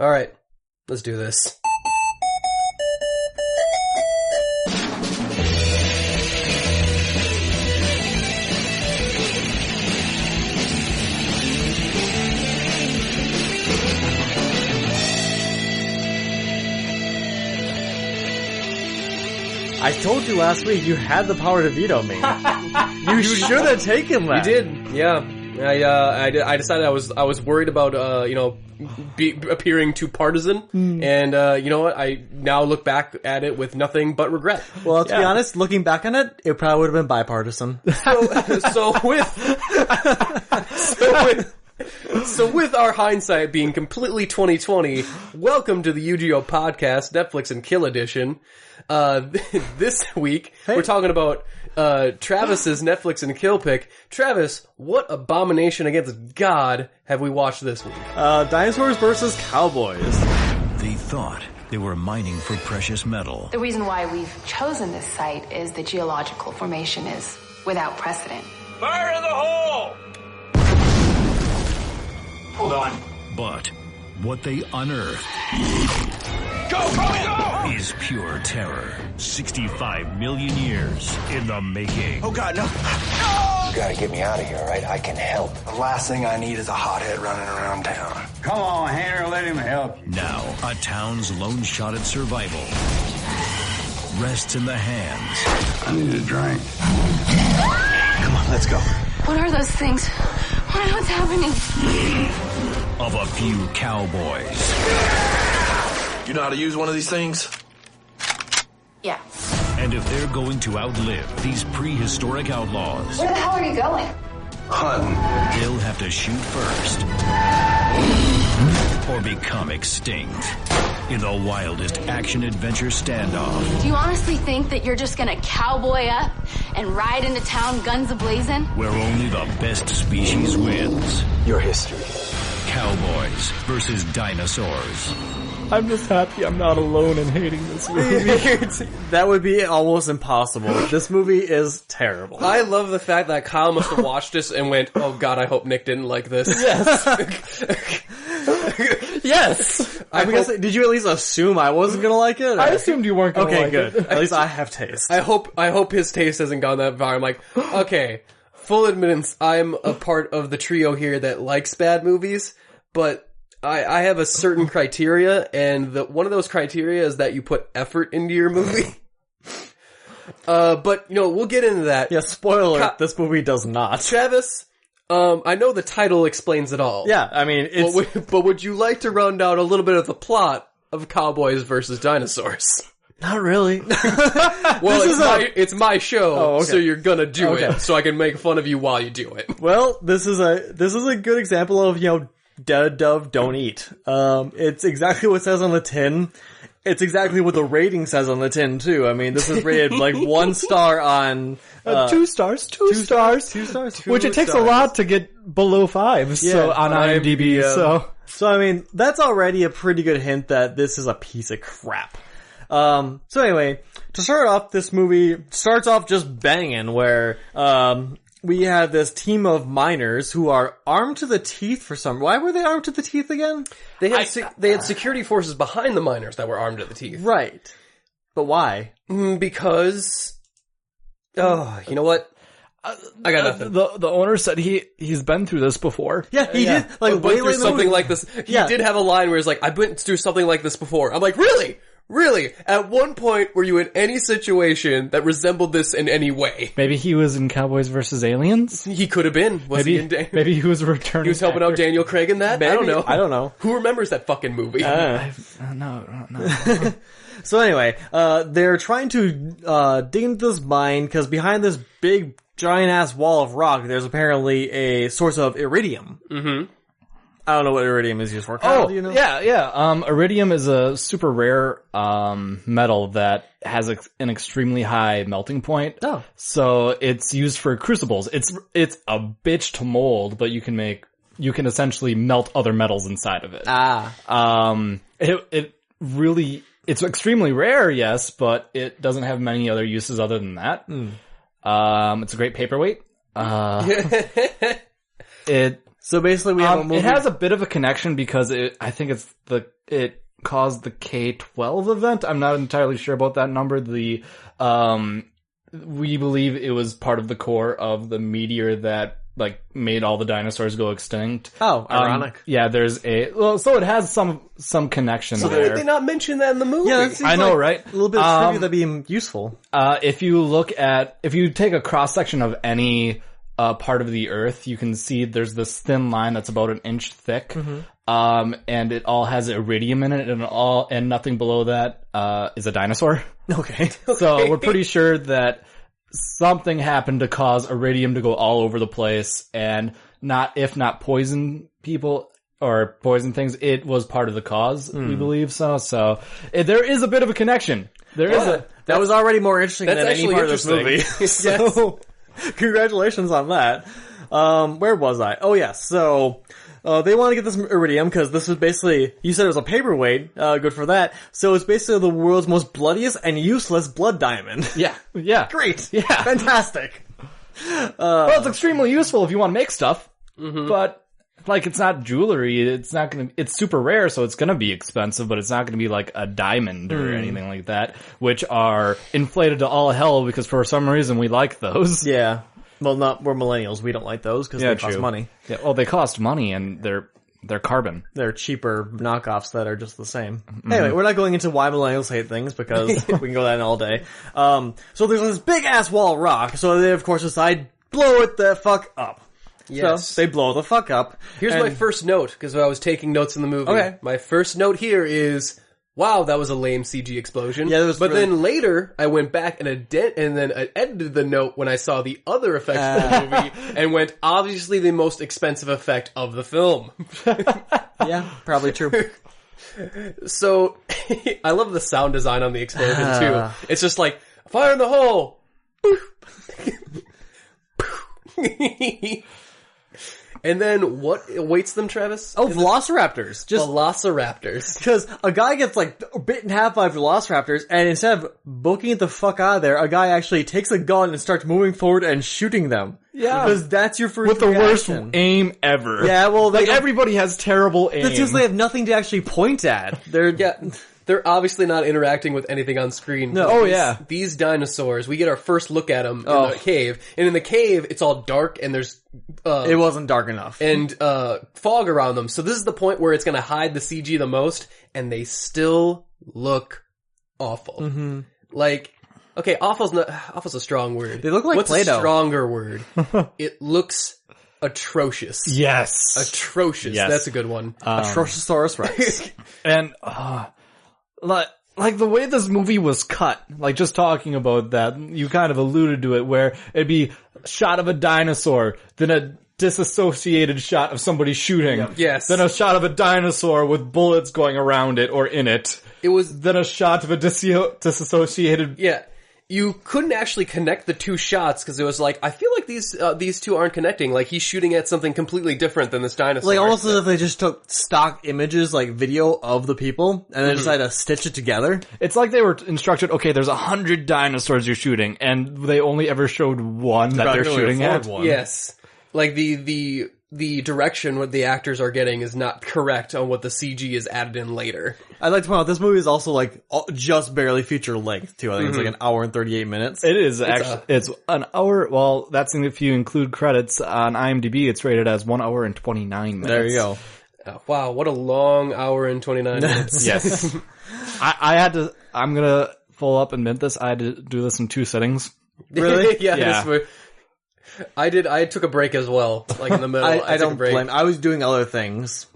Alright, let's do this. I told you last week you had the power to veto me. You should have taken that. You did, yeah. I decided I was worried about appearing too partisan, and you know what? I now look back at it with nothing but regret. Well, to be honest, looking back on it, it probably would have been bipartisan. So with our hindsight being completely 2020, welcome to the UGO podcast, Netflix and Kill Edition. This week, we're talking about Travis's Netflix and Kill pick. Travis, what abomination against God have we watched this week? Dinosaurs versus Cowboys. They thought they were mining for precious metal. The reason why we've chosen this site is the geological formation is without precedent. Fire in the hole! Hold on. But what they unearthed is pure terror. 65 million years in the making. Oh, God, no. You gotta get me out of here, all right? I can help. The last thing I need is a hothead running around town. Come on, Henry, let him help you. Now, a town's lone shot at survival rests in the hands. I need a drink. Come on, let's go. What are those things? What's happening? Of a few cowboys. You know how to use one of these things? Yeah. And if they're going to outlive these prehistoric outlaws, Where the hell are you going? Hunting. they'll have to shoot first or become extinct in the wildest action-adventure standoff. Do you honestly think that you're just gonna cowboy up and ride into town guns a-blazing? Where only the best species wins. Your history. Cowboys versus dinosaurs. I'm just happy I'm not alone in hating this movie. That would be almost impossible. This movie is terrible. I love the fact that Kyle must have watched this and went, oh God, I hope Nick didn't like this. Yes. Yes. Did you at least assume I wasn't gonna like it? Or? I assumed you weren't going to Okay, like good. it. At least I have taste. I hope his taste hasn't gone that far. I'm like, okay, full admittance, I'm a part of the trio here that likes bad movies, but I have a certain criteria, and one of those criteria is that you put effort into your movie. But, we'll get into that. Yeah, spoiler, this movie does not. Travis, I know the title explains it all. Yeah, I mean, it's... But would you like to run down a little bit of the plot of Cowboys versus Dinosaurs? Not really. Well, it's my show, okay. so you're gonna do it, so I can make fun of you while you do it. Well, this is a good example of, dead dove don't eat. It's exactly what it says on the tin. It's exactly what the rating says on the tin too. I mean, this is rated like 1 star on 2 stars. 2 stars. 2 stars. Which it takes a lot to get below 5. So on IMDb. So I mean, that's already a pretty good hint that this is a piece of crap. So anyway, to start off, this movie starts off just banging where, we have this team of miners who are armed to the teeth for some... Why were they armed to the teeth again? They had security forces behind the miners that were armed to the teeth. Right. But why? Because... Oh, you know what? I got nothing. The owner said he's been through this before. Yeah, he did. Like, way through something like this. He did have a line where he's like, I've been through something like this before. I'm like, really? Really? At one point, were you in any situation that resembled this in any way? Maybe he was in Cowboys versus Aliens? He could have been. Maybe he was returning. He was helping out Daniel Craig in that? Maybe. I don't know. know. Who remembers that fucking movie? No. So anyway, they're trying to dig into this mine because behind this big giant-ass wall of rock, there's apparently a source of iridium. Mm-hmm. I don't know what iridium is used for. Kyle, do you know? Yeah. Iridium is a super rare metal that has an extremely high melting point. Oh. So it's used for crucibles. It's a bitch to mold, but you can essentially melt other metals inside of it. It's extremely rare, yes, but it doesn't have many other uses other than that. It's a great paperweight. So basically we have a movie. It has a bit of a connection because it it caused the K-12 event. I'm not entirely sure about that number. We believe it was part of the core of the meteor that made all the dinosaurs go extinct. Oh, ironic. Yeah, so it has some connection So there. why did they not mention that in the movie? Yeah, that seems I know, like right? A little bit of trivia that'd be useful. If you take a cross section of any part of the Earth, you can see there's this thin line that's about an inch thick, and it all has iridium in it, and nothing below that is a dinosaur. Okay. So we're pretty sure that something happened to cause iridium to go all over the place, and if not poison people or poison things, it was part of the cause. We believe so. So there is a bit of a connection. That was already more interesting than any part of this movie. Yes. So, congratulations on that. Where was I? Oh, yes. So, they want to get this iridium because this was basically, you said it was a paperweight, good for that. So it's basically the world's most bloodiest and useless blood diamond. Yeah. Great. Yeah. Fantastic. Well, it's extremely useful if you want to make stuff, but it's not jewelry. It's super rare, so it's gonna be expensive, but it's not gonna be like a diamond or anything like that, which are inflated to all hell because for some reason we like those. Yeah. Well, we're millennials. We don't like those because they cost money. Yeah, well, they cost money and they're carbon. They're cheaper knockoffs that are just the same. Anyway, we're not going into why millennials hate things because we can go that in all day. So there's this big ass wall of rock. So they of course decide, blow it the fuck up. Yes. So they blow the fuck up. Here's my first note, because I was taking notes in the movie. Okay. My first note here is, wow, that was a lame CG explosion. Yeah, that was but really... then later, I went back and I edited the note when I saw the other effects of the movie and went, obviously the most expensive effect of the film. Yeah, probably true. So, I love the sound design on the explosion too. It's just like, fire in the hole! And then what awaits them, Travis? Oh, velociraptors. Just velociraptors. because a guy gets bit in half by velociraptors, and instead of booking it the fuck out of there, a guy actually takes a gun and starts moving forward and shooting them. Yeah. Because that's your first With the worst reaction. aim ever. Yeah, well, everybody has terrible aim. That's because they have nothing to actually point at. They're obviously not interacting with anything on screen. No. Oh, yeah. These dinosaurs, we get our first look at them in the cave. And in the cave, it's all dark and there's... it wasn't dark enough. And fog around them. So this is the point where it's going to hide the CG the most. And they still look awful. Mm-hmm. Okay, awful's a strong word. They look like What's Play-Doh. a stronger word? It looks atrocious. Yes. Atrocious. Yes. That's a good one. Atrociosaurus Rex. And, like the way this movie was cut, just talking about that, you kind of alluded to it, where it'd be a shot of a dinosaur, then a disassociated shot of somebody shooting. Yes. Then a shot of a dinosaur with bullets going around it or in it. It was... Then a shot of a disassociated... Yeah. You couldn't actually connect the two shots because it was I feel like these two aren't connecting. He's shooting at something completely different than this dinosaur. Almost as if they just took stock images, video of the people, and then decided to stitch it together. It's like they were instructed, okay, there's 100 dinosaurs you're shooting, and they only ever showed one that they're shooting at. One. Yes. The direction what the actors are getting is not correct on what the CG is added in later. I'd like to point out, this movie is also, just barely feature length, too. I think it's an hour and 38 minutes. It is actually, it's an hour, well, that's if you include credits on IMDb, it's rated as 1 hour and 29 minutes. There you go. Wow, what a long hour and 29 minutes. Yes. I'm gonna full up admit this, I had to do this in 2 sittings. Really? Yeah. I took a break as well, in the middle. I took don't a break. blame. I was doing other things.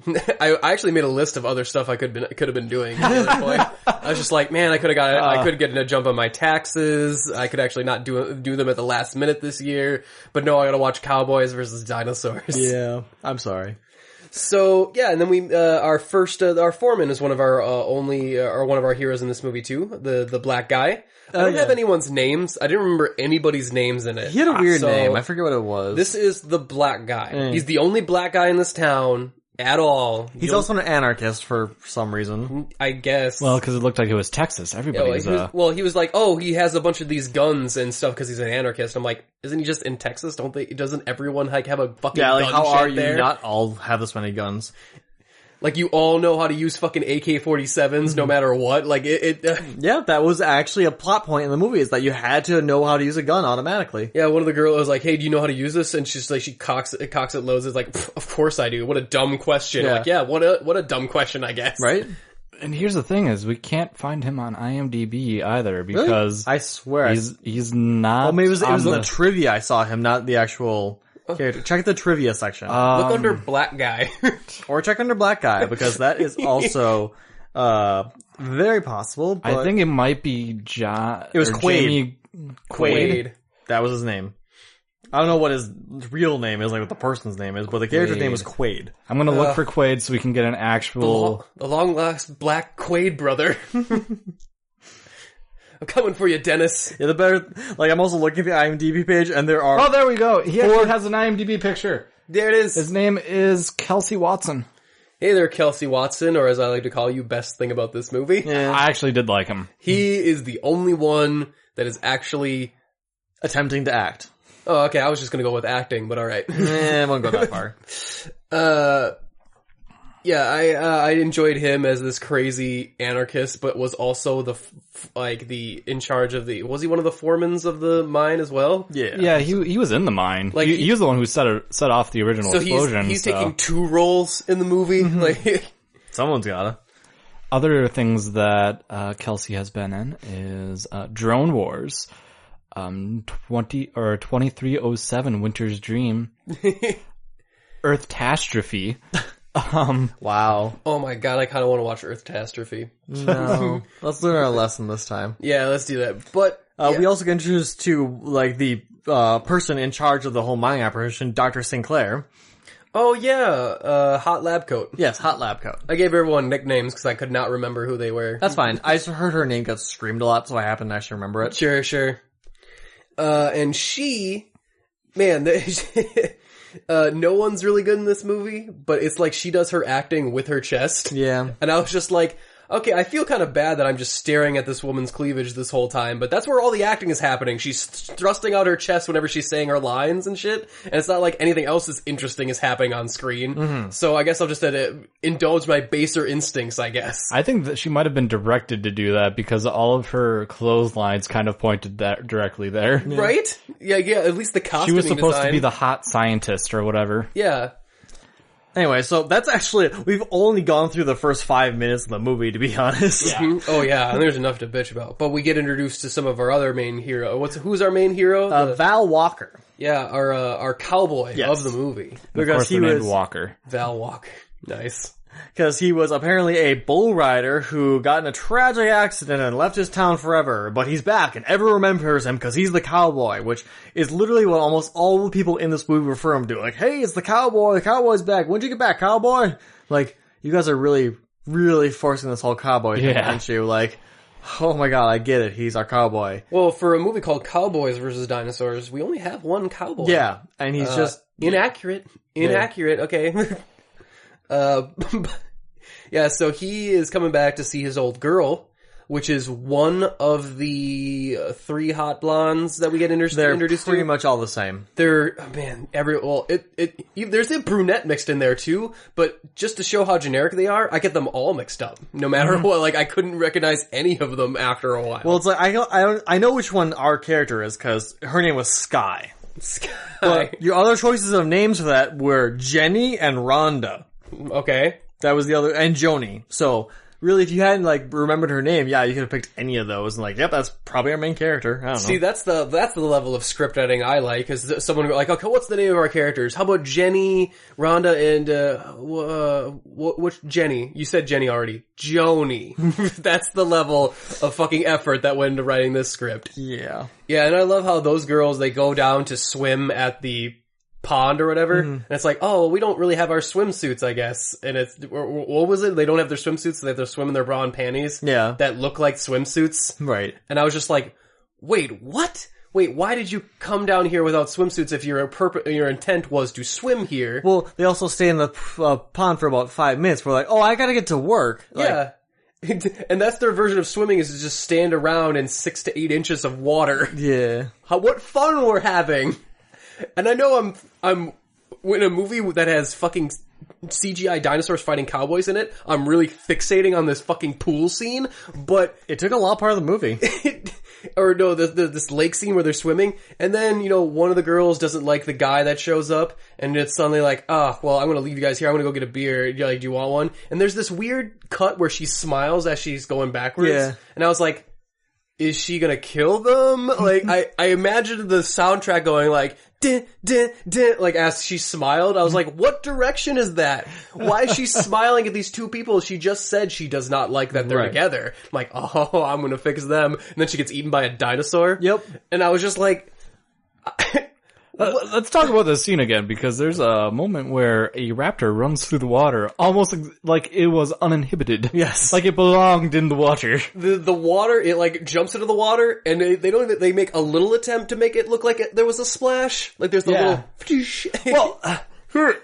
I actually made a list of other stuff I could have been doing at the other point. I was just like, man, I could get a jump on my taxes. I could actually not do them at the last minute this year. But no, I gotta watch Cowboys versus Dinosaurs. Yeah, I'm sorry. So yeah, and then we our foreman is one of our one of our heroes in this movie too, the black guy. I don't have anyone's names. I didn't remember anybody's names in it. He had a weird name. I forget what it was. This is the black guy. He's the only black guy in this town at all. He's also an anarchist for some reason. I guess. Well, because it looked like it was Texas. Everybody was he was like, oh, he has a bunch of these guns and stuff because he's an anarchist. I'm like, isn't he just in Texas? Doesn't everyone have a fucking gun how shed are you there? not all have this many guns? Like, you all know how to use fucking AK-47s no matter what. Like, Yeah, that was actually a plot point in the movie, is that you had to know how to use a gun automatically. Yeah, one of the girls was like, hey, do you know how to use this? And she's like, she cocks it, loads. It's like, of course I do. What a dumb question. Yeah. Like, yeah, what a dumb question, I guess. Right? And here's the thing is, we can't find him on IMDb either, because I swear. he's not... Oh, maybe it was on in the trivia I saw him, not the actual character. Check the trivia section. Look under black guy. Or check under black guy, because that is also very possible. But I think it might be John... It was Quaid. Quaid. That was his name. I don't know what his real name is, like what the person's name is, but the character's name was Quaid. I'm gonna look for Quaid so we can get an actual... The long-lost black Quaid brother. I'm coming for you, Dennis. Yeah, the better... Like, I'm also looking at the IMDb page, and there are... Oh, there we go. He actually has an IMDb picture. There it is. His name is Kelsey Watson. Hey there, Kelsey Watson, or as I like to call you, best thing about this movie. Yeah. I actually did like him. He is the only one that is actually... attempting to act. Oh, okay, I was just gonna go with acting, but alright. I won't go that far. Yeah, I enjoyed him as this crazy anarchist, but was also the in charge of was he one of the foremans of the mine as well? Yeah. Yeah, he was in the mine. Like, he was the one who set off the original explosion. He's taking 2 roles in the movie. Like, Someone's gotta. Other things that Kelsey has been in is Drone Wars, 2307 Winter's Dream, Earth-tastrophe. Wow. oh my god, I kind of want to watch Earth-tastrophe. No. Let's learn our lesson this time. Yeah, let's do that. But yeah. We also get introduced to, like, the person in charge of the whole mining operation, Dr. Sinclair. Oh yeah, Hot Lab Coat. Yes, Hot Lab Coat. I gave everyone nicknames because I could not remember who they were. That's fine. I just heard her name get screamed a lot, so I happen to actually remember it. Sure. And she, man, no one's really good in this movie, but it's like she does her acting with her chest. Yeah. And I was just like, okay, I feel kind of bad that I'm just staring at this woman's cleavage this whole time, but that's where all the acting is happening. She's thrusting out her chest whenever she's saying her lines and shit, and it's not like anything else as interesting is happening on screen. Mm-hmm. So I guess I'll just indulge my baser instincts, I guess. I think that she might have been directed to do that because all of her clotheslines kind of pointed that directly there. Yeah. Right? Yeah, at least the costuming She was supposed design. to be the hot scientist or whatever. Yeah. Anyway, so that's actually, we've only gone through the first 5 minutes of the movie, to be honest. Yeah. Oh yeah, and there's enough to bitch about. But we get introduced to some of our other main hero. Who's our main hero? Val Walker. Yeah, our cowboy Yes. of the movie. Of course, he was Walker. Val Walker. Nice. Because he was apparently a bull rider who got in a tragic accident and left his town forever, but he's back and everyone remembers him because he's the cowboy, which is literally what almost all the people in this movie refer him to. Like, hey, it's the cowboy's back, when'd you get back, cowboy? Like, you guys are really, really forcing this whole cowboy thing, aren't you? Like, oh my god, I get it, he's our cowboy. Well, for a movie called Cowboys versus Dinosaurs, we only have one cowboy. Yeah, and he's just... Inaccurate, okay. Yeah, so he is coming back to see his old girl, which is one of the 3 hot blondes that we get introduced They're to. pretty much all the same. They're, man, there's a brunette mixed in there too, but just to show how generic they are, I get them all mixed up. No matter what, like, I couldn't recognize any of them after a while. Well, it's like, I know which one our character is, because her name was Sky. But your other choices of names for that were Jenny and Rhonda. Okay. That was the other, and Joni. So, really, if you hadn't, like, remembered her name, yeah, you could have picked any of those, and like, yep, that's probably our main character. I don't know. See, that's the level of script editing I like, because someone would be like, okay, what's the name of our characters? How about Jenny, Rhonda, and, which Jenny? You said Jenny already. Joni. That's the level of fucking effort that went into writing this script. Yeah. Yeah, and I love how those girls, they go down to swim at the pond or whatever, and it's like, oh, we don't really have our swimsuits, I guess. And it's, what was it? They don't have their swimsuits, so they have to swim in their bra and panties. Yeah. That look like swimsuits. Right. And I was just like, wait, what? Wait, why did you come down here without swimsuits if your intent was to swim here? Well, they also stay in the pond for about 5 minutes. We're like, oh, I gotta get to work. Like, yeah. And that's their version of swimming, is to just stand around in 6 to 8 inches of water. Yeah. What fun we're having! And I know I'm in a movie that has fucking CGI dinosaurs fighting cowboys in it. I'm really fixating on this fucking pool scene, but It took a lot part of the movie. or no, this lake scene where they're swimming, and then, you know, one of the girls doesn't like the guy that shows up, and it's suddenly like, well, I'm gonna leave you guys here, I'm gonna go get a beer, you're like, do you want one? And there's this weird cut where she smiles as she's going backwards, Yeah. and I was like, is she gonna kill them? Like, I imagined the soundtrack going like, din, din, din, like as she smiled. I was like, what direction is that? Why is she smiling at these two people? She just said she does not like that they're Right. together. I'm like, oh, I'm gonna fix them. And then she gets eaten by a dinosaur. Yep. And I was just like, Let's talk about this scene again, because there's a moment where a raptor runs through the water almost like it was uninhibited. Yes. Like it belonged in the water. the water, it like jumps into the water, and they make a little attempt to make it look like there was a splash. Like there's the Yeah. little, Well,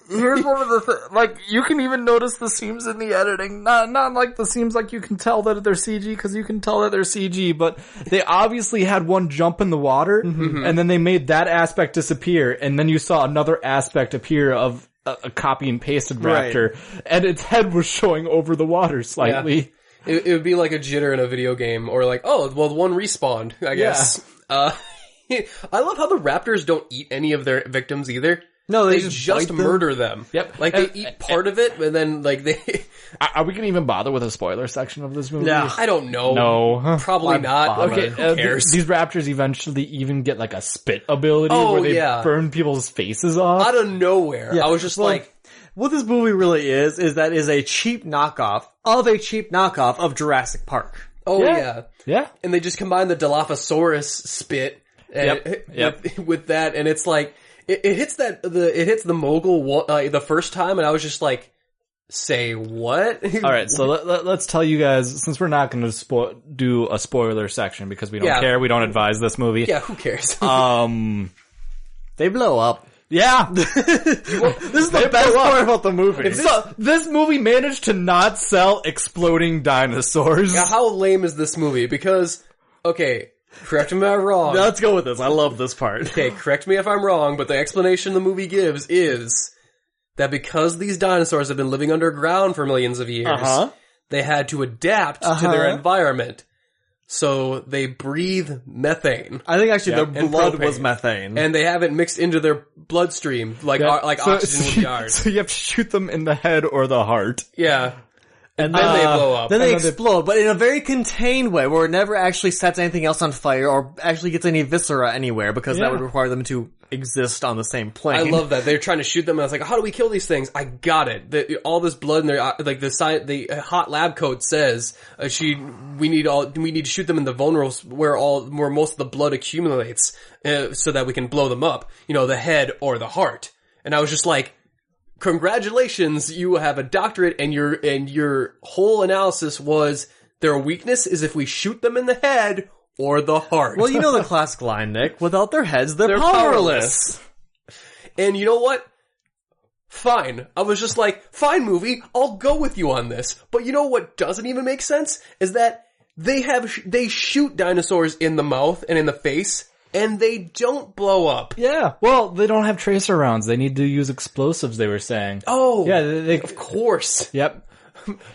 here's one of the like, you can even notice the seams in the editing. Not like the seams like you can tell that they're CG, because you can tell that they're CG, but they obviously had one jump in the water, and then they made that aspect disappear, and then you saw another aspect appear of a copy and pasted raptor, and its head was showing over the water slightly. Yeah. It would be like a jitter in a video game, or like, oh, well, the one respawned, I guess. I love how the raptors don't eat any of their victims either. No, They just just bite them. murder them. Yep. Like, they eat part of it, and then, like, they... Are we gonna even bother with a spoiler section of this movie? No. I don't know. No. Probably not. bother? Okay, who cares? These raptors eventually even get like a spit ability Oh, where they yeah. burn people's faces off. Out of nowhere. Yeah. I was just Well, like... What this movie really is that is a cheap knockoff of Jurassic Park. Oh, Yeah. yeah. Yeah. And they just combine the Dilophosaurus spit and with that, and it's like... It hits the mogul the first time, and I was just like, say what? Alright, so let's tell you guys, since we're not going to do a spoiler section because we don't care, we don't advise this movie. Yeah, who cares? They blow up. Yeah. This is the best part about the movie. This movie managed to not sell exploding dinosaurs. Now, how lame is this movie? Because, okay, correct me if I'm wrong. Let's go with this. I love this part. Okay, correct me if I'm wrong, but the explanation the movie gives is that because these dinosaurs have been living underground for millions of years, they had to adapt to their environment. So they breathe methane. I think actually their and blood propane. was methane. And they have it mixed into their bloodstream, like oxygen would be ours. So you have to shoot them in the head or the heart. Yeah. And then they blow up. Then they And then explode, but in a very contained way, where it never actually sets anything else on fire or actually gets any viscera anywhere, because that would require them to exist on the same plane. I love that. They're trying to shoot them, and I was like, how do we kill these things? I got it. All this blood in their, like the hot lab coat says, we need to shoot them in the vulnerable, where most of the blood accumulates, so that we can blow them up. You know, the head or the heart. And I was just like, congratulations, you have a doctorate, and your whole analysis was their weakness is if we shoot them in the head or the heart. Well, you know the classic line, Nick. Without their heads, they're powerless. And you know what? Fine. I was just like, fine movie, I'll go with you on this. But you know what doesn't even make sense? Is that they shoot dinosaurs in the mouth and in the face, and they don't blow up. Yeah. Well, they don't have tracer rounds. They need to use explosives, they were saying. Oh, Yeah, of course. Yep.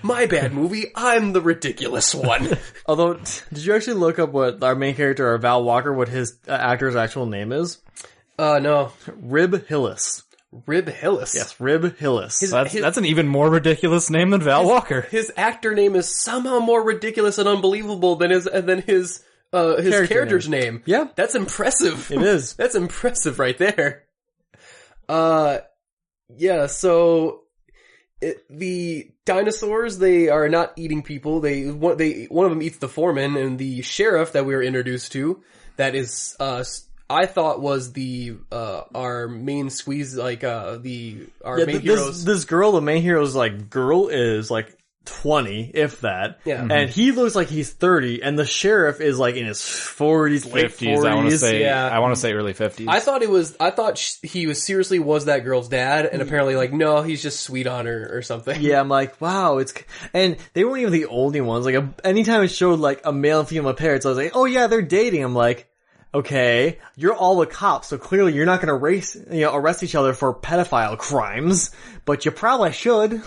My bad movie, I'm the ridiculous one. Although, did you actually look up what our main character, Val Walker, what his actor's actual name is? No. Rib Hillis. Rib Hillis. Yes, Rib Hillis. That's an even more ridiculous name than Val Walker. His actor name is somehow more ridiculous and unbelievable than his character's name. Yeah. That's impressive. It is. That's impressive right there. Yeah, so the dinosaurs, they are not eating people. One of them eats the foreman, and the sheriff that we were introduced to, that is I thought was our main squeeze, like our main heroes. This girl, the main hero's girl is 20, if that. Yeah. And he looks like he's 30, and the sheriff is in his 40s, late 50s, 40s. I want to say. Yeah. I want to say early 50s. I thought he was seriously was that girl's dad, and apparently no, he's just sweet on her or something. Yeah, I'm like, wow, and they weren't even the only ones. Anytime it showed a male and female parents, I was like, oh yeah, they're dating. I'm like, Okay, you're all the cops, so clearly you're not going to arrest each other for pedophile crimes, but you probably should.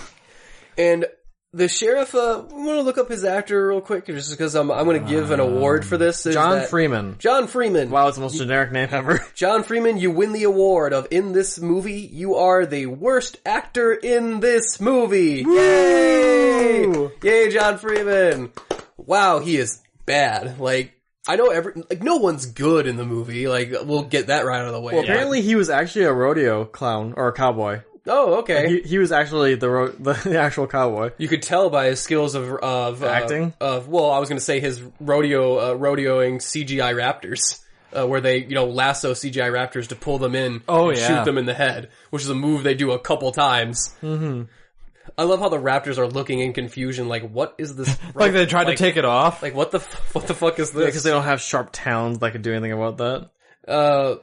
And the sheriff, I'm going to look up his actor real quick, just because I'm going to give an award for this. John Freeman. John Freeman. Wow, it's the most generic name ever. John Freeman, you win the award of, in this movie, you are the worst actor in this movie. Woo! Yay! Yay, John Freeman. Wow, he is bad. Like, I know no one's good in the movie. Like, we'll get that right out of the way. Well, apparently he was actually a rodeo clown, or a cowboy. Oh, okay. He was actually the actual cowboy. You could tell by his skills of acting. Well, I was going to say his rodeoing CGI raptors, where they lasso CGI raptors to pull them in and shoot them in the head, which is a move they do a couple times. Mm-hmm. I love how the raptors are looking in confusion, like, what is this? Like they tried to take it off. Like, what the fuck is this? Because they don't have sharp talons that can do anything about that.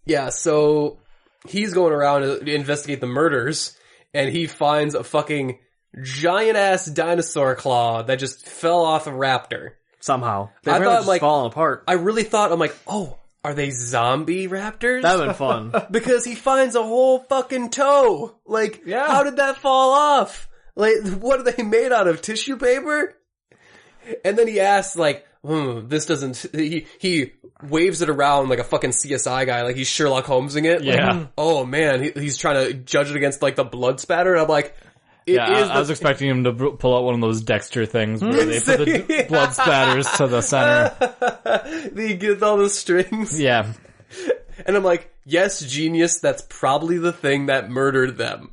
Yeah. So he's going around to investigate the murders, and he finds a fucking giant-ass dinosaur claw that just fell off a raptor. Somehow. They I thought, just falling apart. I really thought, I'm like, oh, are they zombie raptors? That would've been fun. Because he finds a whole fucking toe. Like, how did that fall off? Like, what are they made out of? Tissue paper? And then he asks, like, this doesn't... He waves it around like a fucking CSI guy, like he's Sherlock Holmesing it. Yeah. Like, oh man, he's trying to judge it against like the blood spatter. And I'm like, I was expecting him to pull out one of those Dexter things where they put the blood spatters to the center. He gets all the strings. Yeah. And I'm like, yes, genius, that's probably the thing that murdered them.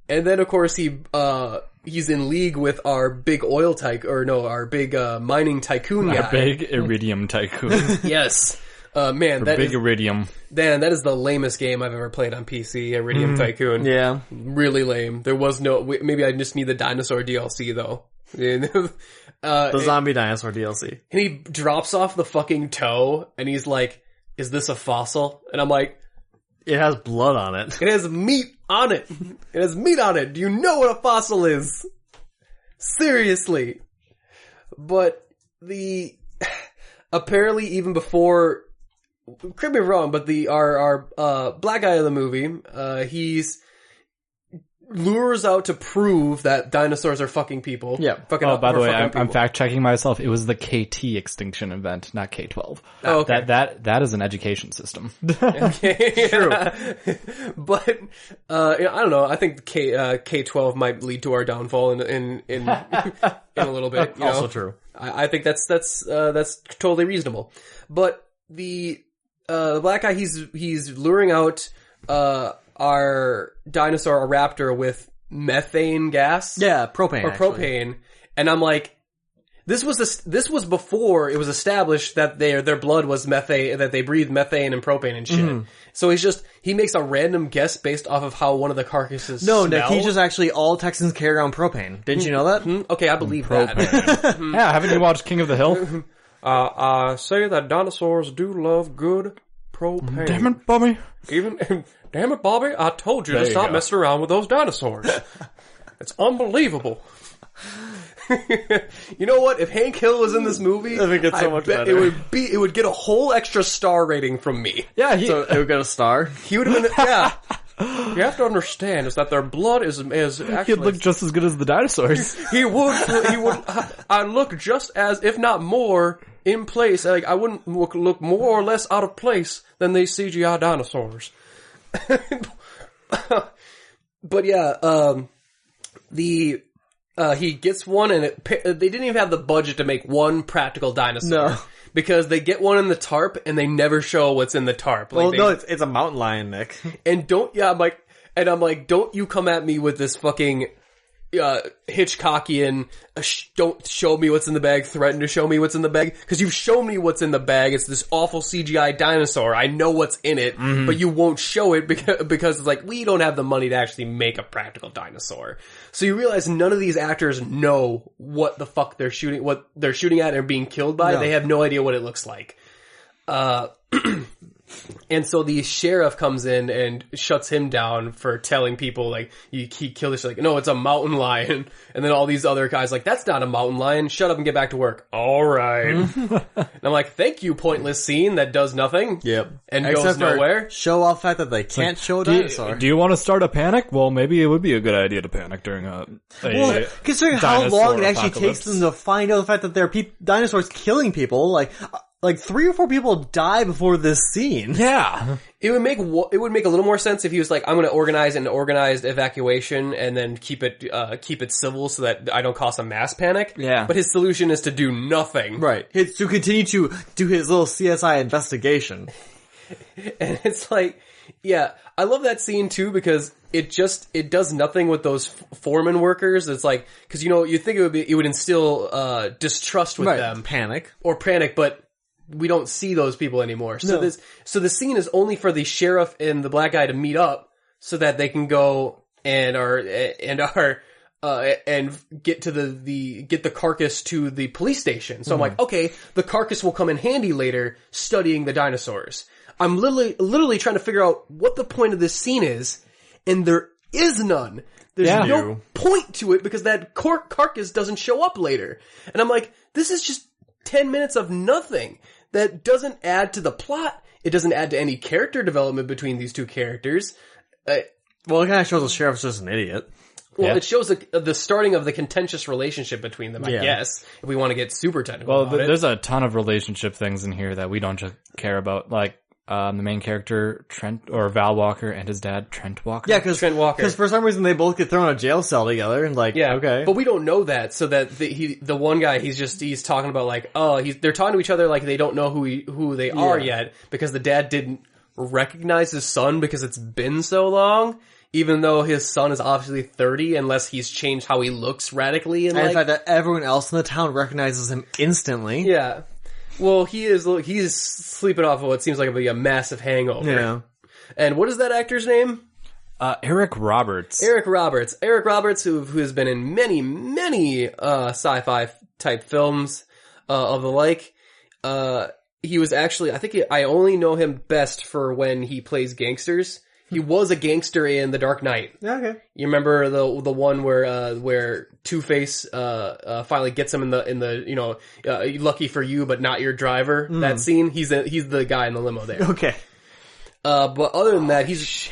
And then of course he's in league with our big our big mining tycoon guy. Our big iridium tycoon. Yes. Man, that big is, iridium. Dan, that is the lamest game I've ever played on PC, Iridium Tycoon. Yeah. Really lame. There was maybe I just need the Dinosaur DLC though. The zombie dinosaur DLC. And he drops off the fucking toe, and he's like, is this a fossil? And I'm like, it has blood on it. It has meat on it. It has meat on it. Do you know what a fossil is? Seriously. But apparently even before, correct me if I'm wrong, but our black guy of the movie, he's lures out to prove that dinosaurs are fucking people. Yeah. By the way, I'm fact checking myself. It was the KT extinction event, not K-12. Oh, okay. That is an education system. Okay. True. But I don't know. I think K-12 might lead to our downfall in a little bit. You also know? True. I think that's totally reasonable. But the black guy, he's luring out our dinosaur, a raptor, with methane gas. Yeah, propane. Or propane. And I'm like, this was before it was established that their blood was methane, that they breathed methane and propane and shit. Mm. So he makes a random guess based off of how one of the carcasses No, smell. Nick, he's just actually all Texans carry around propane. Didn't you know that? Okay, I believe propane. that. Yeah, haven't you watched King of the Hill? I say that dinosaurs do love good propane. Damn it, Bobby. Damn it, Bobby, I told you to stop messing around with those dinosaurs. It's unbelievable. You know what? If Hank Hill was in this movie, I think it's so much better. It would get a whole extra star rating from me. Yeah, so it would get a star. He would have been, yeah. You have to understand is that their blood is actually... He'd look just as good as the dinosaurs. He would, I look just as, if not more, in place. Like, I wouldn't look more or less out of place than these CGI dinosaurs. But yeah, he gets one, and they didn't even have the budget to make one practical dinosaur. No. Because they get one in the tarp, and they never show what's in the tarp. Like it's a mountain lion, Nick. And I'm like, don't you come at me with this fucking Hitchcockian, don't show me what's in the bag, threaten to show me what's in the bag, because you've shown me what's in the bag. It's this awful CGI dinosaur. I know what's in it, but you won't show it because it's like, we don't have the money to actually make a practical dinosaur. So you realize none of these actors know what the fuck they're shooting at and being killed by. No. They have no idea what it looks like. And so the sheriff comes in and shuts him down for telling people, like, he killed this, like, no, it's a mountain lion. And then all these other guys like, that's not a mountain lion, shut up and get back to work. Alright. And I'm like, thank you, pointless scene that does nothing. Yep. And Except goes for nowhere. show off fact that they can't show a dinosaur. Do you want to start a panic? Well, maybe it would be a good idea to panic during a Well, considering how dinosaur long it actually apocalypse. takes them to find out the fact that there are dinosaurs killing people, like 3 or 4 people die before this scene. Yeah. It would make a little more sense if he was like, I'm going to organize an organized evacuation and then keep it civil so that I don't cause a mass panic. Yeah. But his solution is to do nothing. Right. It's to continue to do his little CSI investigation. And it's like, yeah, I love that scene too because it does nothing with those foreman workers. It's like, cause you think it would instill, distrust with them. Panic. Or panic, but we don't see those people anymore. So so the scene is only for the sheriff and the black guy to meet up so that they can go and get to get the carcass to the police station. So I'm like, okay, the carcass will come in handy later studying the dinosaurs. I'm literally trying to figure out what the point of this scene is, and there is none. There's no point to it because that carcass doesn't show up later. And I'm like, this is just 10 minutes of nothing. That doesn't add to the plot. It doesn't add to any character development between these two characters. Well, it kind of shows the sheriff's just an idiot. Well, it shows the starting of the contentious relationship between them, I guess, if we want to get super technical about it. There's a ton of relationship things in here that we don't just care about. Like, the main character, Trent, or Val Walker, and his dad, Trent Walker. Yeah, because Trent Walker. Because for some reason they both get thrown in a jail cell together, and okay. But we don't know that, so that the one guy, he's talking about like, they're talking to each other like they don't know who they are yet, because the dad didn't recognize his son because it's been so long, even though his son is obviously 30, unless he's changed how he looks radically. And the fact that everyone else in the town recognizes him instantly. Yeah. Well, he's sleeping off of what seems like a massive hangover. Yeah. And what is that actor's name? Eric Roberts. Eric Roberts, who has been in many sci-fi type films of the like. He was actually, I only know him best for when he plays gangsters. He was a gangster in The Dark Knight. Yeah, okay. You remember the one where Two-Face finally gets him in the lucky for you but not your driver, that scene? He's the guy in the limo there. Okay. But other than that, his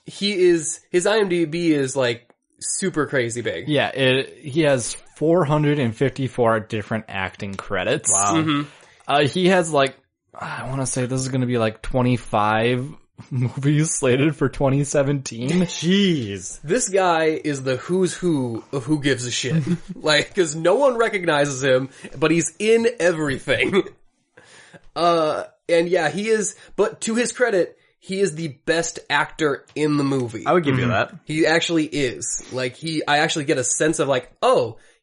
IMDb is like super crazy big. Yeah, he has 454 different acting credits. Wow. Mm-hmm. He has I want to say this is going to be 25 movies slated for 2017. Jeez. This guy is the who's who of who gives a shit. Cause no one recognizes him, but he's in everything. And yeah, he is, but to his credit, he is the best actor in the movie. I would give you that. He actually is. I actually get a sense of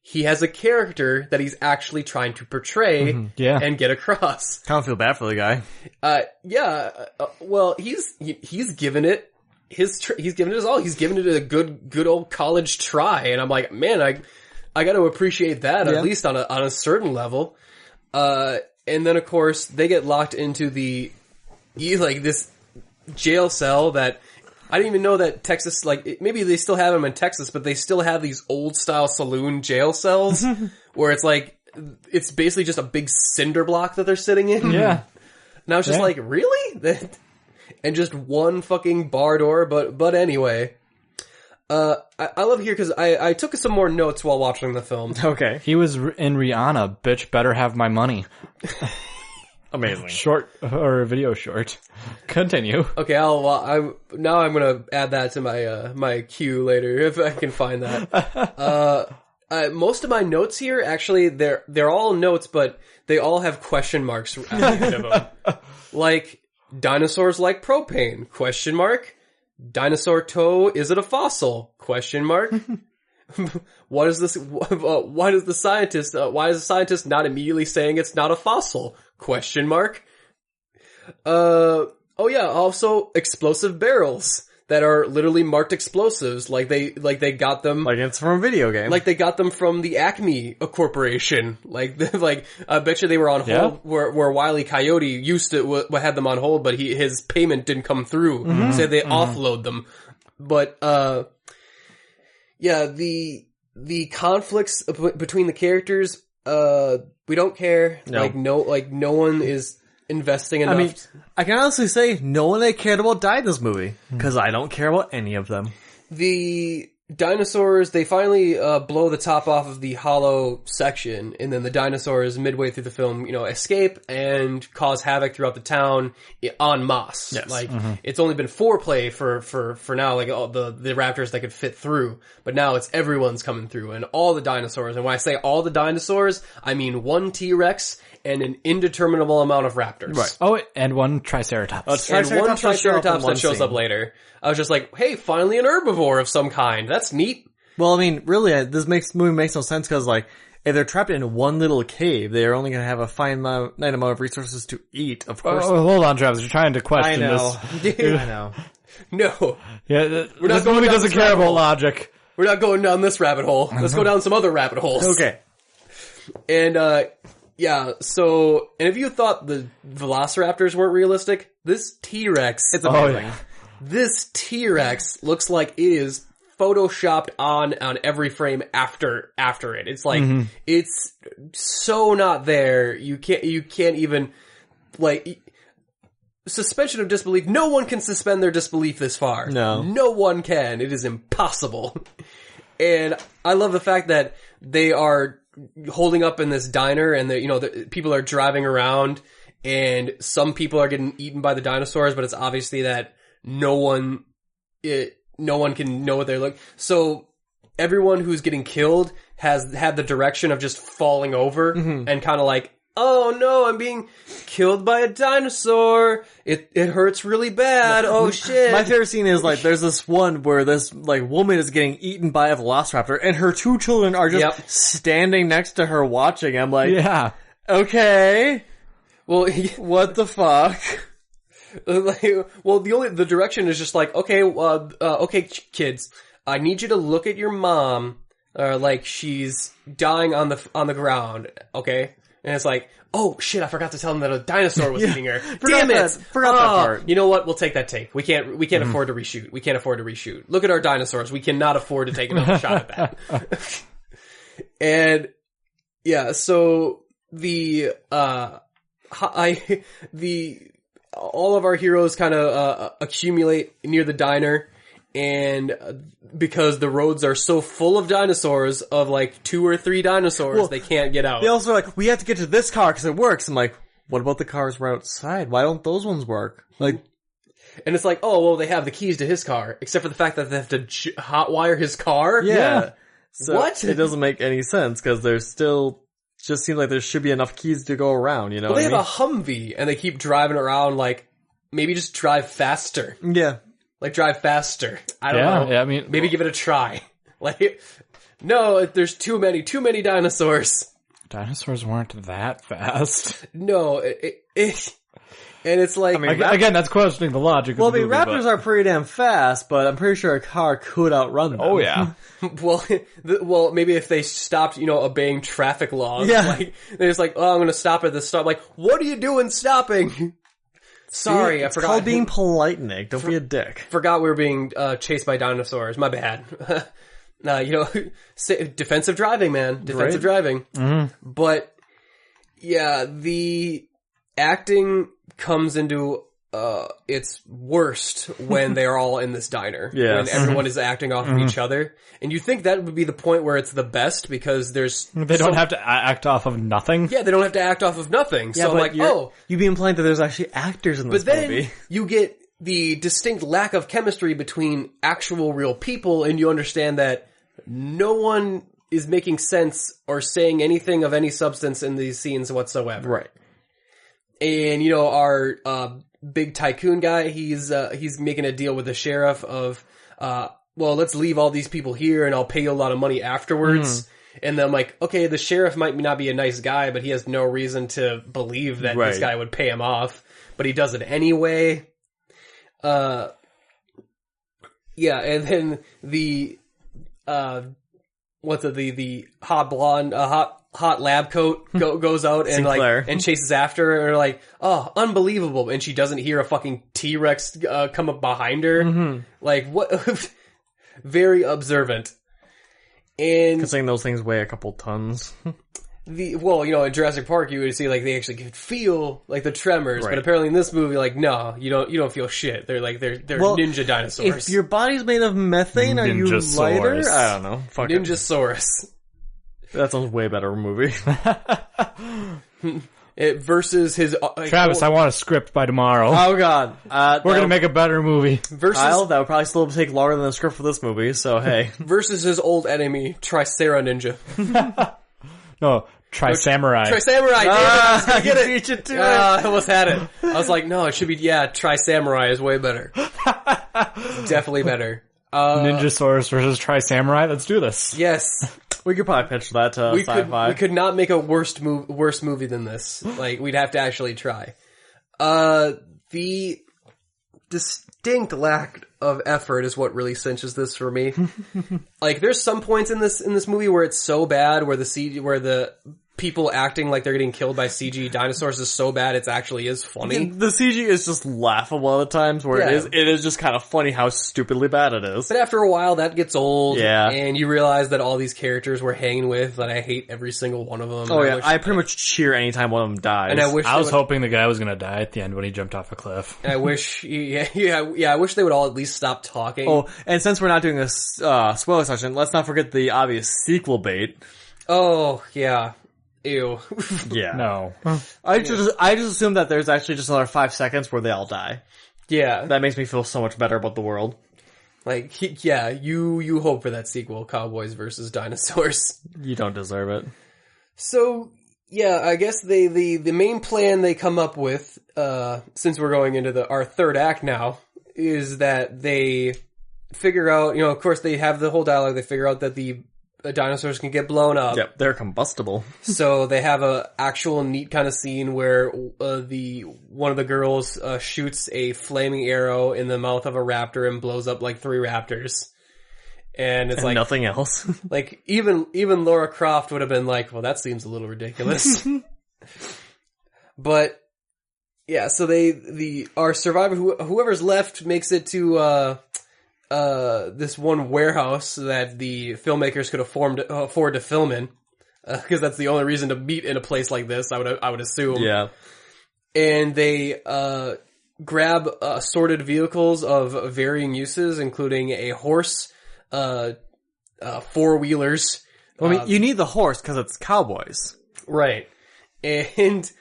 he has a character that he's actually trying to portray and get across. Kind of feel bad for the guy. Well, he's given it he's given it his all. He's given it a good old college try. And I'm like, man, I got to appreciate that at least on a certain level. And then of course they get locked into this jail cell that I didn't even know that Texas, maybe they still have them in Texas, but they still have these old style saloon jail cells where it's basically just a big cinder block that they're sitting in. Yeah. And I was just like, really? And just one fucking bar door, but anyway. I love here because I took some more notes while watching the film. Okay. He was in Rihanna, Bitch Better Have My Money. Amazing. Short, or a video short. Continue. Okay, I'm gonna add that to my queue later if I can find that. Most of my notes here, actually, they're all notes, but they all have question marks at the end of them. Like, dinosaurs like propane? Question mark. Dinosaur toe, is it a fossil? Question mark. Why is the scientist not immediately saying it's not a fossil? Question mark. Also explosive barrels. that are literally marked explosives, like they got them, Like it's from a video game. like they got them from the Acme Corporation. Like I bet you they were on hold. Where Wile E. Coyote used to had them on hold, but his payment didn't come through, so they offload them. But yeah, the conflicts between the characters, we don't care. No. No one is investing enough. I mean, I can honestly say no one that cared about died in this movie, because I don't care about any of them. The dinosaurs, they finally blow the top off of the hollow section, and then the dinosaurs midway through the film, escape and cause havoc throughout the town en masse. Yes. Like, it's only been foreplay for now, like all the raptors that could fit through, but now it's everyone's coming through, and all the dinosaurs. And when I say all the dinosaurs, I mean one T-Rex and an indeterminable amount of raptors. Right. Oh, and one Triceratops. And one Triceratops one that shows scene. up later. I was just like, hey, finally an herbivore of some kind. That's neat. Well, I mean, really, this movie makes no sense, because, like, if they're trapped in one little cave, they are only going to have a finite amount of resources to eat, of course. Oh, hold on, Travis. You're trying to I question know. this. I know. No. Yeah, We're not this going movie down doesn't this care rabbit about hole. logic. We're not going down this rabbit hole. Let's go down some other rabbit holes. Okay. And, yeah, so, and if you thought the velociraptors weren't realistic, this T-Rex, Oh, yeah. this T-Rex looks like it is photoshopped on every frame after it. It's like, it's so not there. You can't even, like, suspension of disbelief. No one can suspend their disbelief this far. No. No one can. It is impossible. And I love the fact that they are holding up in this diner, and the people are driving around, and some people are getting eaten by the dinosaurs, but it's obviously that no one can know what they look. So everyone who's getting killed has had the direction of just falling over and kind of like, oh no, I'm being killed by a dinosaur. It hurts really bad. Oh shit. My favorite scene is, like, there's this one where this, like, woman is getting eaten by a velociraptor, and her two children are just standing next to her watching. I'm like, Yeah. okay, Well, what the fuck? well, the direction is just like, okay, okay, kids, I need you to look at your mom, like she's dying on the ground, okay? And it's like, oh shit, I forgot to tell them that a dinosaur was eating her. Damn it! Forgot that part. You know what? We'll take that take. We can't afford to reshoot. We can't afford to reshoot. Look at our dinosaurs. We cannot afford to take another shot at that. And yeah, so all of our heroes kind of accumulate near the diner, and because the roads are so full of dinosaurs, of like 2 or 3 dinosaurs, they can't get out. They also are like, we have to get to this car because it works. I'm like, what about the cars right outside? Why don't those ones work? Like, And it's like, oh, well, they have the keys to his car, except for the fact that they have to hotwire his car? yeah. So What? It doesn't make any sense, because there's still, just seems like there should be enough keys to go around, you know Well, they what have a Humvee, and they keep driving around, like, maybe just drive faster. I mean? Yeah. Like, drive faster. I don't know. Yeah, I mean, Maybe give it a try. Like, no, there's too many dinosaurs. dinosaurs weren't that fast. No, and it's like, Again, that's questioning the logic Well, of I the mean, movie, raptors are pretty damn fast, but I'm pretty sure a car could outrun them. Oh, yeah. well, maybe if they stopped, obeying traffic laws. Yeah. Like, they're just like, oh, I'm gonna stop at this stop. Like, what are you doing stopping? Sorry, I It's forgot. called being polite, Nick. Don't be a dick. Forgot we were being chased by dinosaurs. My bad. Defensive driving, man. Defensive driving. Mm-hmm. But, yeah, the acting comes into its worst when they're all in this diner. Yes. When everyone is acting off of each other. And you think that would be the point where it's the best, because there's... They don't have to act off of nothing. Yeah, they don't have to act off of nothing. Yeah, so I'm but like, you be implying that there's actually actors in this But then movie. you get the distinct lack of chemistry between actual real people, and you understand that no one is making sense or saying anything of any substance in these scenes whatsoever. Right. And, our big tycoon guy, he's making a deal with the sheriff of, well, let's leave all these people here and I'll pay you a lot of money afterwards. And then I'm like, okay, the sheriff might not be a nice guy, but he has no reason to believe that this guy would pay him off. But he does it anyway. Yeah, and then the the hot blonde, hot lab coat goes out and Sinclair. and chases after her, and like, oh, unbelievable. And she doesn't hear a fucking T-Rex come up behind her. Like, what? Very observant. And Considering those things weigh a couple tons. in Jurassic Park you would see like they actually could feel like the tremors, Right. but apparently in this movie, like, no, you don't feel shit. They're like they're ninja dinosaurs. If your body's made of methane, are you Ninjasaurus. lighter? I don't know. Fuck it. Ninjasaurus. That sounds way better movie. It versus his Travis, I want a script by tomorrow. Oh god. We're gonna make a better movie. versus Kyle, that would probably still take longer than the script for this movie, so hey. versus his old enemy Tricera Ninja. No, Tri-Samurai. Trisamurai, damn it, I was gonna get it. Beat you to it. I almost had it. I was like, no, it should be, Trisamurai is way better. Definitely better. Ninjasaurus versus Tri-Samurai. Let's do this. Yes. We could probably pitch that to We sci-fi. could not make a worse movie than this. Like, we'd have to actually try. The distinct lack of effort is what really cinches this for me. Like, there's some points in this movie where it's so bad, where the people acting like they're getting killed by CG dinosaurs is so bad it actually is funny. The CG is just laughable at the times where Yeah. it is just kind of funny how stupidly bad it is. But after a while, that gets old. Yeah. And you realize that all these characters we're hanging with, that I hate every single one of them. Oh And yeah, wish- I pretty much cheer anytime one of them dies. and I wish I was they would- hoping the guy was gonna die at the end when he jumped off a cliff. and I wish, I wish they would all at least stop talking. Oh, and since we're not doing a spoiler section, let's not forget the obvious sequel bait. Oh, yeah. Ew. Yeah. No. I just assume that there's actually just another 5 seconds where they all die. Yeah. That makes me feel so much better about the world. Like, you hope for that sequel, Cowboys versus Dinosaurs. You don't deserve it. So, yeah, I guess the main plan they come up with, since we're going into our third act now, is that they figure out, of course they have the whole dialogue, they figure out that the dinosaurs can get blown up. Yep, they're combustible. So they have a actual neat kind of scene where one of the girls shoots a flaming arrow in the mouth of a raptor and blows up like 3 raptors. And it's And like nothing else. like even Laura Croft would have been like, well, that seems a little ridiculous. But yeah, so our survivor, whoever's left, makes it to this one warehouse that the filmmakers could afford to film in, because that's the only reason to meet in a place like this. I would assume. Yeah. And they grab assorted vehicles of varying uses, including a horse, 4-wheelers. I mean, you need the horse because it's Cowboys. Right. And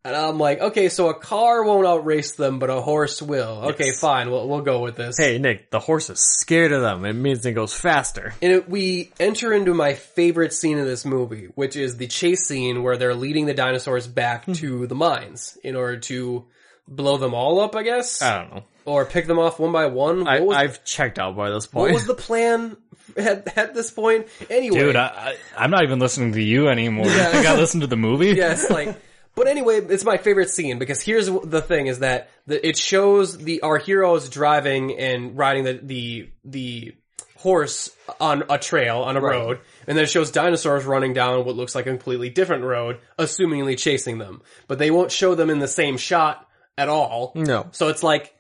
I'm like, okay, so a car won't outrace them, but a horse will. Okay, Yes. fine, we'll go with this. Hey, Nick, the horse is scared of them. It means it goes faster. And we enter into my favorite scene in this movie, which is the chase scene where they're leading the dinosaurs back to the mines in order to blow them all up, I guess? I don't know. Or pick them off one by one. I've checked out by this point. What was the plan at this point? Anyway. Dude, I'm not even listening to you anymore. Yeah. You think I listened to the movie? Yes, like... But anyway, it's my favorite scene because here's the thing: is that it shows our heroes driving and riding the horse on a trail on a road, and then it shows dinosaurs running down what looks like a completely different road, assumingly chasing them. But they won't show them in the same shot at all. No. So it's like,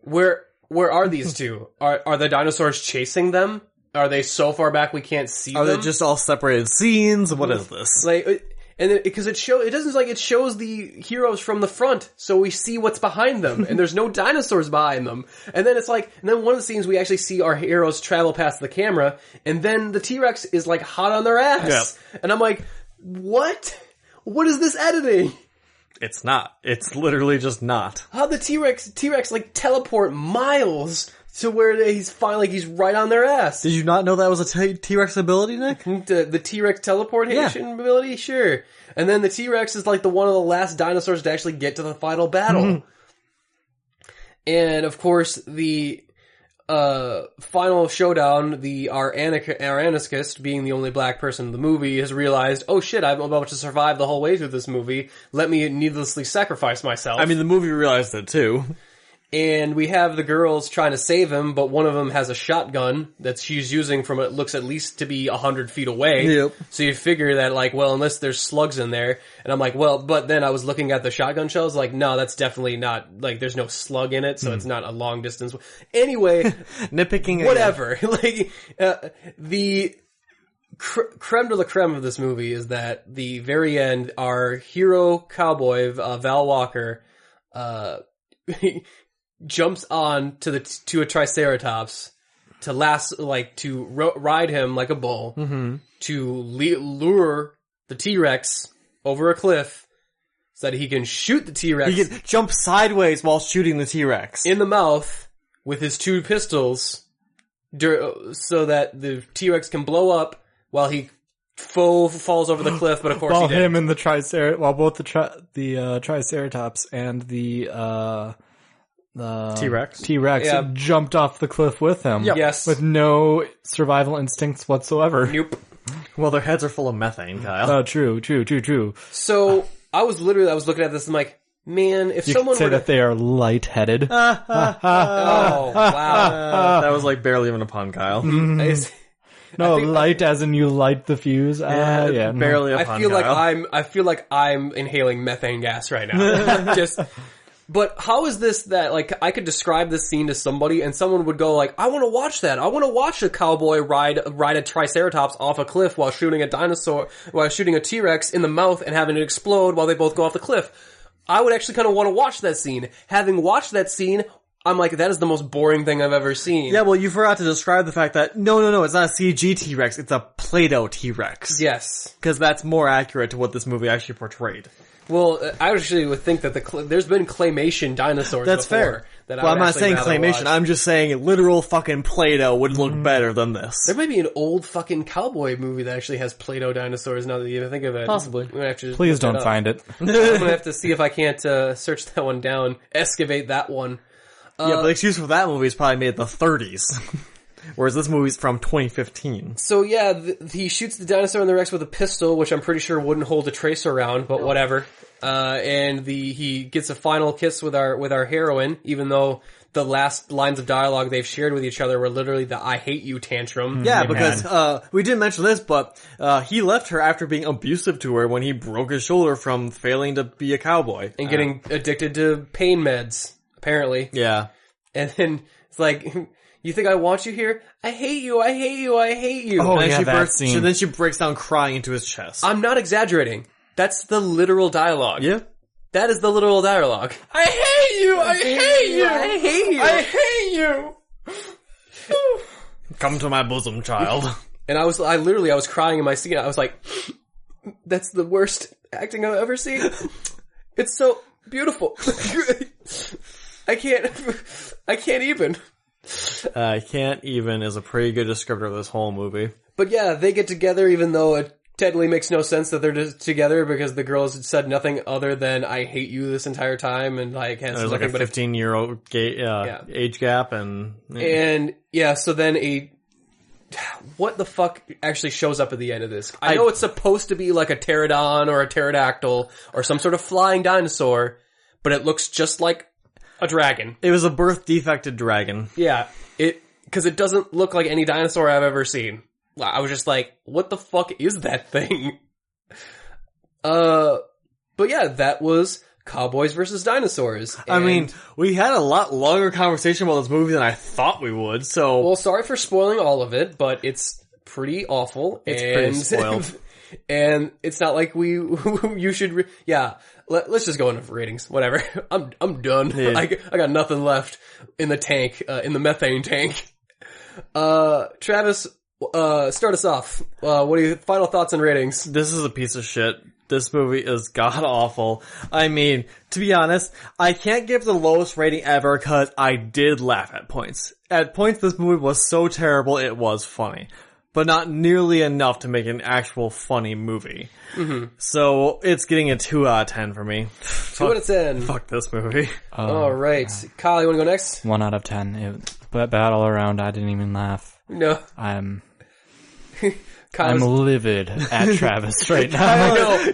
where are these two? Are the dinosaurs chasing them? Are they so far back we can't see them? Are they just all separated scenes? What is this? Like, and because it doesn't like it shows the heroes from the front, so we see what's behind them, and there's no dinosaurs behind them. And then it's like, and then one of the scenes we actually see our heroes travel past the camera, and then the T-Rex is like hot on their ass. Yep. And I'm like, what? What is this editing? It's not. It's literally just not. How'd the T-Rex like teleport miles to where he's finally he's right on their ass? Did you not know that was a T-Rex ability, Nick? The T-Rex teleportation ability? Sure. And then the T-Rex is like one of the last dinosaurs to actually get to the final battle. And of course, the final showdown, our anarchist, being the only black person in the movie, has realized, oh shit, I'm about to survive the whole way through this movie. Let me needlessly sacrifice myself. I mean, the movie realized it too. And we have the girls trying to save him, but one of them has a shotgun that she's using from it looks at least to be 100 feet away. Yep. So you figure that like, well, unless there's slugs in there. And I'm like, well, but then I was looking at the shotgun shells, like, no, that's definitely not, like, there's no slug in it, so it's not a long distance. Anyway. Nitpicking. Whatever. Like, the creme de la creme of this movie is that the very end, our hero cowboy, Val Walker, jumps on to a triceratops to ride him like a bull to lure the T-Rex over a cliff so that he can shoot the T-Rex. He can jump sideways while shooting the T-Rex in the mouth with his 2 pistols so that the T-Rex can blow up while he falls over the cliff, but of course while he didn't. him and while both the Triceratops and the T-Rex jumped off the cliff with him. Yep. Yes. With no survival instincts whatsoever. Nope. Well, their heads are full of methane, Kyle. Oh, true. So, I was looking at this and I'm like, man, if You someone could say were that they are lightheaded. oh, wow. That was like barely even a pun, Kyle. No, light as in you light the fuse. Yeah, barely a I pun, feel Kyle. like I feel like I'm inhaling methane gas right now. But how is this that, like, I could describe this scene to somebody and someone would go like, I want to watch that. I want to watch a cowboy ride a triceratops off a cliff while shooting a T-Rex in the mouth and having it explode while they both go off the cliff. I would actually kind of want to watch that scene. Having watched that scene, I'm like, that is the most boring thing I've ever seen. Yeah, well, you forgot to describe the fact that, no, it's not a CG T-Rex, it's a Play-Doh T-Rex. Yes. Because that's more accurate to what this movie actually portrayed. Well, I actually would think that there's been claymation dinosaurs That's before. fair. That Well, I'm not saying claymation, I'm just saying literal fucking Play-Doh would look better than this. There might be an old fucking cowboy movie that actually has Play-Doh dinosaurs now that you even think of it. Possibly. Please don't find it. I'm gonna have to see if I can't search that one down, excavate that one. Yeah, but the excuse for that movie is probably made in the 30s. Whereas this movie's from 2015. So yeah, he shoots the dinosaur in the Rex with a pistol, which I'm pretty sure wouldn't hold a tracer around, but whatever. And he gets a final kiss with our heroine, even though the last lines of dialogue they've shared with each other were literally the "I hate you" tantrum. Yeah, because we didn't mention this, but he left her after being abusive to her when he broke his shoulder from failing to be a cowboy. And getting addicted to pain meds, apparently. Yeah. And then it's like, you think I want you here? I hate you, I hate you, I hate you. Oh, And yeah, that so scene. then she breaks down crying into his chest. I'm not exaggerating. That's the literal dialogue. Yeah. That is the literal dialogue. I hate you! I hate you! I hate you! I hate you! Come to my bosom, child. And I was crying in my seat. I was like, that's the worst acting I've ever seen. It's so beautiful. I can't even. I can't even is a pretty good descriptor of this whole movie. But yeah, they get together even though it totally makes no sense that they're just together because the girls said nothing other than "I hate you" this entire time, and like has There's like a 15-year-old age gap, and yeah, so then what the fuck actually shows up at the end of this? I know it's supposed to be like a pterodon or a pterodactyl or some sort of flying dinosaur, but it looks just like a dragon. It was a birth defected dragon. Yeah, because it doesn't look like any dinosaur I've ever seen. I was just like, what the fuck is that thing? But yeah, that was Cowboys versus Dinosaurs. I mean, we had a lot longer conversation about this movie than I thought we would, so... Well, sorry for spoiling all of it, but it's pretty awful. It's pretty spoiled. And it's not like you should, let's just go into ratings. Whatever. I'm done. Yeah. I got nothing left in the tank, in the methane tank. Travis, start us off. What are your final thoughts and ratings? This is a piece of shit. This movie is god awful. I mean, to be honest, I can't give the lowest rating ever because I did laugh at points. At points, this movie was so terrible it was funny. But not nearly enough to make an actual funny movie. Mm-hmm. So, it's getting a 2 out of 10 for me. 2 out of 10. Fuck this movie. Alright. Kyle, you wanna go next? 1 out of 10. But bad all around. I didn't even laugh. No. I'm livid at Travis right now. I know.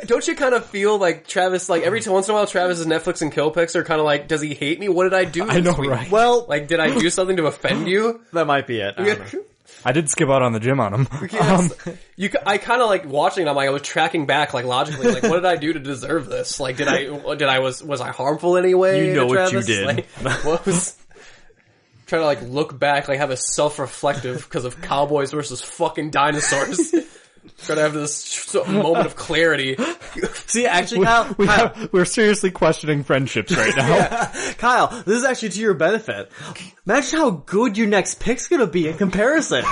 Don't you kind of feel like Travis, like every once in a while Travis's Netflix and kill picks are kind of like, does he hate me? What did I do this I know, week? right? Well, Like, did I do something to offend you? that might be it. I don't know. I did skip out on the gym on him. I kind of like watching it, I'm like, I was tracking back, like logically, like, what did I do to deserve this? Like, was I harmful anyway? You know to what you Travis? did. Like, what was... Trying to like look back, like have a self-reflective because of Cowboys versus fucking Dinosaurs. Trying to have this moment of clarity. See, actually, Kyle, We're seriously questioning friendships right now. Kyle, this is actually to your benefit. Imagine how good your next pick's gonna be in comparison.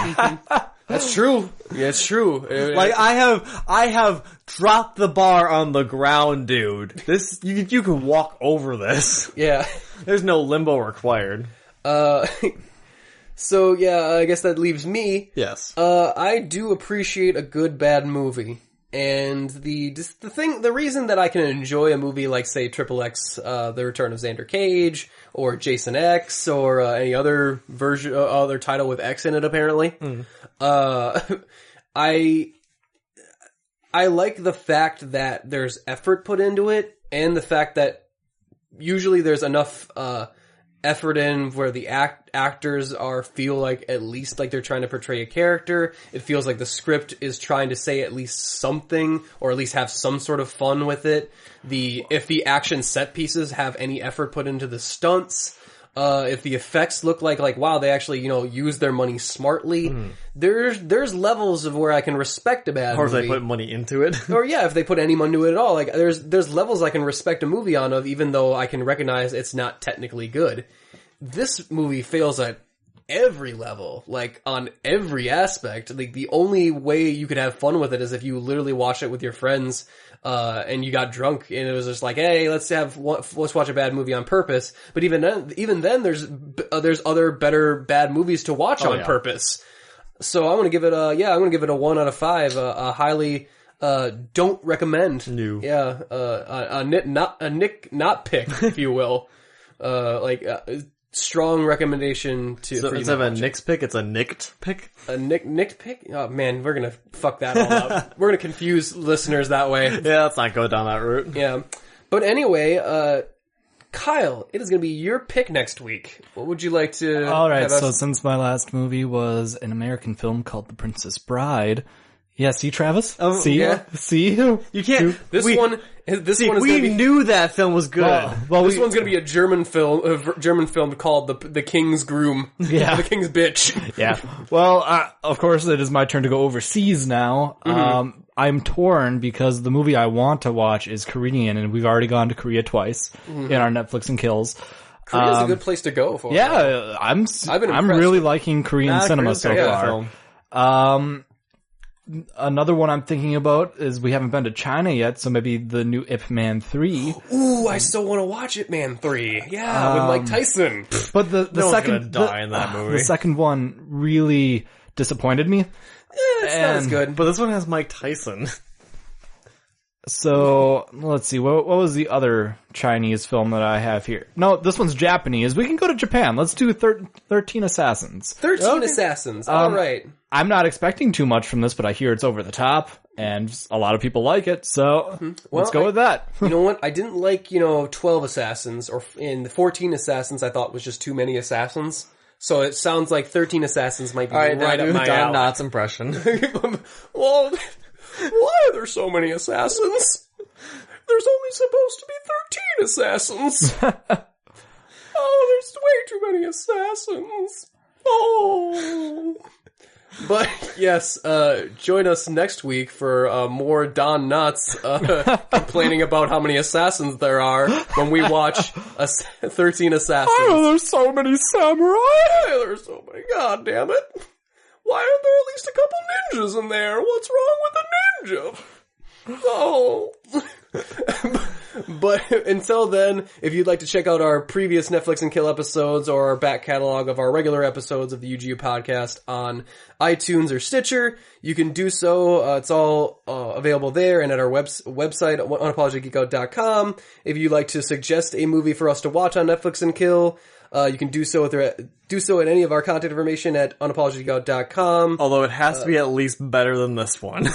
That's true. Yeah, it's true. Like, I have dropped the bar on the ground, dude. This, you can walk over this. Yeah. There's no limbo required. So yeah, I guess that leaves me. Yes. I do appreciate a good bad movie. And the reason that I can enjoy a movie like, say, XXX, The Return of Xander Cage, or Jason X, or any other version, other title with X in it, apparently. I like the fact that there's effort put into it, and the fact that usually there's enough, effort in where the actors feel like at least like they're trying to portray a character. It feels like the script is trying to say at least something, or at least have some sort of fun with it. If the action set pieces have any effort put into the stunts, if the effects look like wow, they actually, use their money smartly. There's levels of where I can respect a bad movie. Or if they put money into it. Or yeah, if they put any money into it at all. Like there's levels I can respect a movie on of, even though I can recognize it's not technically good. This movie fails at every level, like on every aspect. Like the only way you could have fun with it is if you literally watch it with your friends, and you got drunk and it was just like, hey, let's watch a bad movie on purpose. But even then there's other better bad movies to watch on purpose. So I'm gonna give it a 1 out of 5. A highly don't recommend. No. Yeah, a Nick not pick, if you will. Strong recommendation to. So instead of a Nick's pick, it's a nicked pick. A nicked pick. Oh man, we're gonna fuck that all up. We're gonna confuse listeners that way. Yeah, let's not go down that route. Yeah, but anyway, Kyle, it is gonna be your pick next week. What would you like to? All right. So since my last movie was an American film called The Princess Bride. Yeah, see, Travis? Oh, see? yeah. See? You can't... This one is knew that film was good. This one's gonna be a German film called The King's Groom. Yeah. The King's Bitch. Yeah. Well, of course it is my turn to go overseas now. I'm torn because the movie I want to watch is Korean, and we've already gone to Korea twice in our Netflix and Kills. Korea's a good place to go for. Yeah, I'm really liking Korean cinema so far. Another one I'm thinking about is we haven't been to China yet, so maybe the new Ip Man 3. Ooh, I still want to watch Ip Man 3. Yeah, with Mike Tyson. But the no second one's gonna die in that movie. The second one really disappointed me. It's not as good. But this one has Mike Tyson. So, let's see, what was the other Chinese film that I have here? No, this one's Japanese. We can go to Japan. Let's do 13 Assassins. 13 Assassins, alright. I'm not expecting too much from this, but I hear it's over the top, and a lot of people like it, so let's go with that. You know what? I didn't like, 12 Assassins, or in the 14 Assassins I thought was just too many assassins. So it sounds like 13 Assassins might be right up my alley. Don Knotts impression. Well, why are there so many assassins? There's only supposed to be 13 assassins. Oh, there's way too many assassins. Oh. But yes, join us next week for more Don Knotts complaining about how many assassins there are when we watch 13 Assassins. Oh, there's so many samurai. There's so many. God damn it! Why aren't there at least a couple ninjas in there? What's wrong with a ninja? Oh. But until then, if you'd like to check out our previous Netflix and Kill episodes or our back catalog of our regular episodes of the UGU podcast on iTunes or Stitcher, you can do so. It's all available there and at our website, unapologeticgeekout.com. If you'd like to suggest a movie for us to watch on Netflix and Kill, You can do so at any of our contact information at unapologeticgeekout.com. Although it has to be at least better than this one.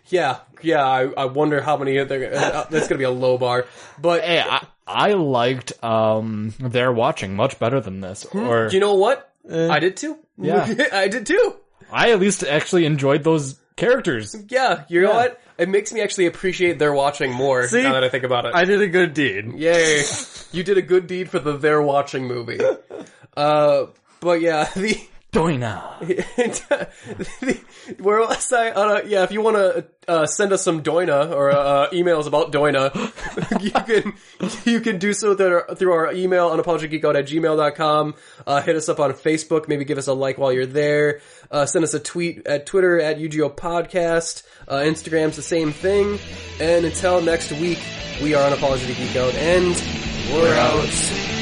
Yeah, I wonder how many that's gonna be a low bar. But Hey, I liked They're Watching much better than this. Or you know what? I did too. Yeah. I did too. I at least actually enjoyed those characters. Yeah, you know what? It makes me actually appreciate They're Watching more See? now that I think about it. I did a good deed. Yay. You did a good deed for the They're Watching movie. But yeah, Doina. where was I? If you want to send us some Doina or emails about Doina, you can do so through our email unapologeticgeekout@gmail.com. Hit us up on Facebook. Maybe give us a like while you're there. Send us a tweet at Twitter at UGO Podcast. Instagram's the same thing. And until next week, we are Unapologetic Geek Out, and we're out.